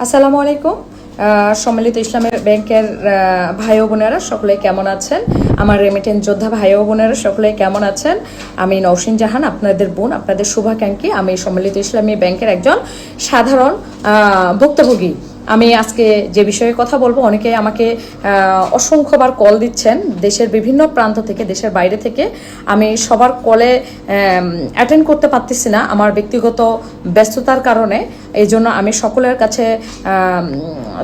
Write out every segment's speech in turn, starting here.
আসসালামু আলাইকুম। সম্মিলিত ইসলামের ব্যাংকের ভাই ও বোনেরা সকলে কেমন আছেন? আমার রেমিটেন্স যোদ্ধা ভাই ও বোনেরা সকলে কেমন আছেন? আমি নওশিন জাহান, আপনাদের বোন, আপনাদের শুভাকাঙ্ক্ষী। আমি সম্মিলিত ইসলামী ব্যাংকের একজন সাধারণ ভুক্তভোগী। আমি আজকে যে বিষয়ে কথা বলবো, অনেকে আমাকে অসংখ্যবার কল দিচ্ছেন দেশের বিভিন্ন প্রান্ত থেকে, দেশের বাইরে থেকে। আমি সবার কলে অ্যাটেন্ড করতে পারতেছি না আমার ব্যক্তিগত ব্যস্ততার কারণে। এই জন্য আমি সকলের কাছে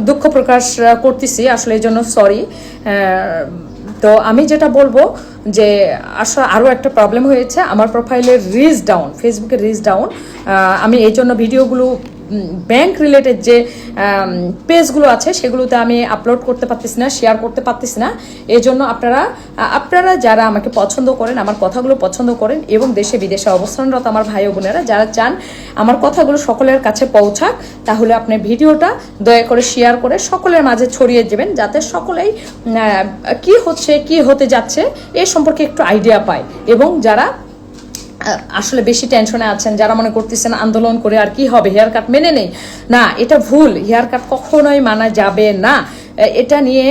দুঃখ প্রকাশ করতেছি, আসলে এই জন্য সরি। তো আমি যেটা বলবো যে আসলে আরও একটা প্রবলেম হয়েছে, আমার প্রোফাইলের রিচ ডাউন, ফেসবুকের রিচ ডাউন। আমি এই জন্য ভিডিওগুলো ব্যাংক রিলেটেড যে পেজগুলো আছে সেগুলোতে আমি আপলোড করতে পারতেছি না, শেয়ার করতে পারতেছি না। এই জন্য আপনারা যারা আমাকে পছন্দ করেন, আমার কথাগুলো পছন্দ করেন এবং দেশে বিদেশে অবস্থানরত আমার ভাই ও বোনেরা যারা চান আমার কথাগুলো সকলের কাছে পৌঁছাক, তাহলে আপনি ভিডিওটা দয়া করে শেয়ার করে সকলের মাঝে ছড়িয়ে দেবেন, যাতে সকলেই কি হচ্ছে, কি হতে যাচ্ছে এ সম্পর্কে একটু আইডিয়া পায়। এবং যারা আসলে বেশি টেনশনে আছেন, যারা মনে করতেছেন আন্দোলন করে আর কি হবে, হেয়ার কাট মেনে নেই, না, এটা ভুল। হেয়ার কাট কখনোই মানা যাবে না। এটা নিয়ে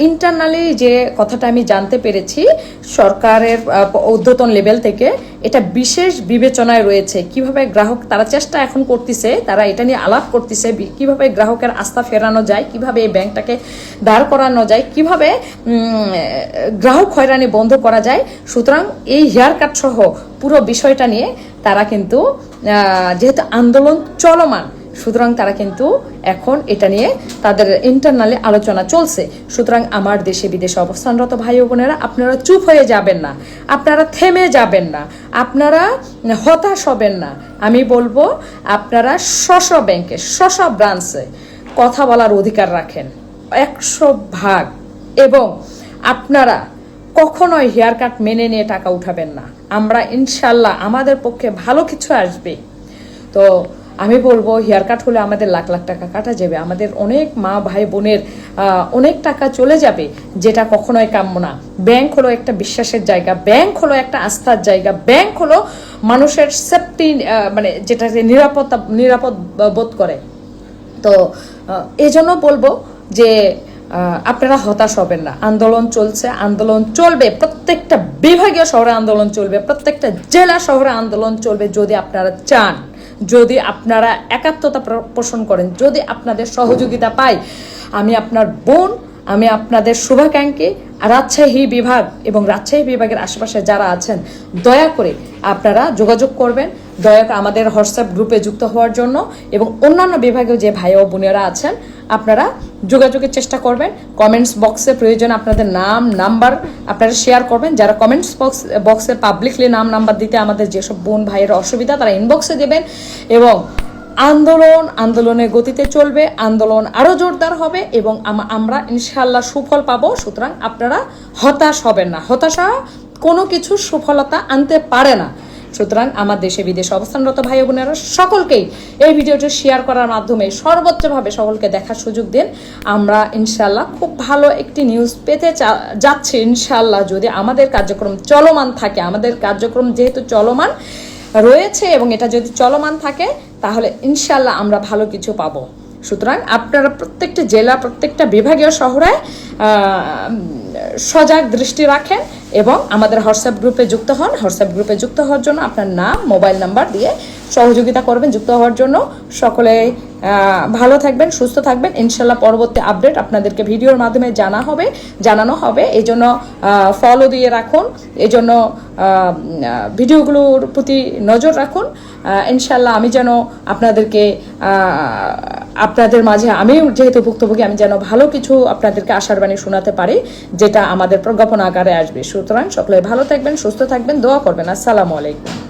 ইন্টারনালি যে কথাটা আমি জানতে পেরেছি সরকারের ঊর্ধ্বতন লেভেল থেকে, এটা বিশেষ বিবেচনায় রয়েছে। কিভাবে গ্রাহক, তারা চেষ্টা এখন করতেছে, তারা এটা নিয়ে আলাপ করতেছে কিভাবে গ্রাহকের আস্থা ফেরানো যায়, কিভাবে এই ব্যাংকটাকে দাঁড় করানো যায়, কিভাবে গ্রাহক হয়রানি বন্ধ করা যায়। সুতরাং এই হেয়ার কাট সহ পুরো বিষয়টা নিয়ে তারা কিন্তু, যেহেতু আন্দোলন চলমান, সুতরাং তারা কিন্তু এখন এটা নিয়ে তাদের ইন্টারনালি আলোচনা চলছে। সুতরাং আমার দেশে বিদেশে অবস্থানরত ভাই ও বোনেরা, আপনারা চুপ হয়ে যাবেন না, আপনারা থেমে যাবেন না, আপনারা হতাশ হবেন না। আমি বলবো আপনারা স্ব ব্যাংকে, স্ব ব্রাঞ্চে কথা বলার অধিকার রাখেন 100%। এবং আপনারা কখনোই হেয়ার কাট মেনে নিয়ে টাকা উঠাবেন না। আমরা ইনশাল্লাহ আমাদের পক্ষে ভালো কিছু আসবে। তো আমি বলবো হেয়ার কাট হলে আমাদের লাখ লাখ টাকা কাটা যাবে, আমাদের অনেক মা ভাই বোনের অনেক টাকা চলে যাবে, যেটা কখনোই কাম্য না। ব্যাংক হলো একটা বিশ্বাসের জায়গা, ব্যাংক হলো একটা আস্থার জায়গা, ব্যাংক হলো মানুষের সেফটি, মানে যেটা নিরাপদ বোধ করে। তো এই জন্য বলবো যে আপনারা হতাশ হবেন না। আন্দোলন চলছে, আন্দোলন চলবে, প্রত্যেকটা বিভাগীয় শহরে আন্দোলন চলবে, প্রত্যেকটা জেলা শহরে আন্দোলন চলবে। যদি আপনারা চান, যদি আপনারা একাত্মতা পোষণ করেন, যদি আপনাদের সহযোগিতা পাই, আমি আপনার বোন, আমি আপনাদের শুভাকাঙ্ক্ষী। রাজশাহী বিভাগ এবং রাজশাহী বিভাগের আশেপাশে যারা আছেন, দয়া করে আপনারা যোগাযোগ করবেন, দয়া করে আমাদের হোয়াটসঅ্যাপ গ্রুপে যুক্ত হওয়ার জন্য। এবং অন্যান্য বিভাগেও যে ভাই ও বোনেরা আছেন, আপনারা যোগাযোগের চেষ্টা করবেন। কমেন্টস বক্সে প্রয়োজন আপনাদের নাম নাম্বার আপনারা শেয়ার করবেন। যারা কমেন্টস বক্সে পাবলিকলি নাম নাম্বার দিতে আমাদের যেসব বোন ভাইয়ের অসুবিধা, তারা ইনবক্সে দেবেন। এবং আন্দোলনের গতিতে চলবে, আন্দোলন আরও জোরদার হবে এবং আমরা ইনশাল্লাহ সুফল পাবো। সুতরাং আপনারা হতাশ হবেন না, হতাশা কোনো কিছু সফলতা আনতে পারে না। সুতরাং আমার দেশে বিদেশে অবস্থানরত ভাই বোনেরা সকলকেই এই ভিডিওটি শেয়ার করার মাধ্যমে সর্বোচ্চভাবে সকলকে দেখার সুযোগ দিন। আমরা ইনশাল্লাহ খুব ভালো একটি নিউজ পেতে যাচ্ছি ইনশাল্লাহ, যদি আমাদের কার্যক্রম চলমান থাকে। আমাদের কার্যক্রম যেহেতু চলমান রয়েছে এবং এটা যদি চলমান থাকে, তাহলে ইনশাল্লাহ আমরা ভালো কিছু পাবো। সুতরাং আপনারা প্রত্যেকটা জেলা, প্রত্যেকটা বিভাগীয় শহরে সজাগ দৃষ্টি রাখেন এবং আমাদের হোয়াটসঅ্যাপ গ্রুপে যুক্ত হন। হোয়াটসঅ্যাপ গ্রুপে যুক্ত হওয়ার জন্য আপনার নাম, মোবাইল নাম্বার দিয়ে সহযোগিতা করবেন যুক্ত হওয়ার জন্য। সকলে ভালো থাকবেন, সুস্থ থাকবেন। ইনশাল্লাহ পরবর্তী আপডেট আপনাদেরকে ভিডিওর মাধ্যমে জানানো হবে। এই জন্য ফলো দিয়ে রাখুন, এই জন্য ভিডিওগুলোর প্রতি নজর রাখুন। ইনশাল্লাহ আমি যেন আপনাদেরকে, আপনাদের মাঝে, আমি যেহেতু ভুক্তভোগী, আমি যেন ভালো কিছু আপনাদেরকে আশার বাণী শোনাতে পারি, যেটা আমাদের প্রজ্ঞাপন আকারে আসবে। সুতরাং সকলে ভালো থাকবেন, সুস্থ থাকবেন, দোয়া করবেন। আসসালামু আলাইকুম।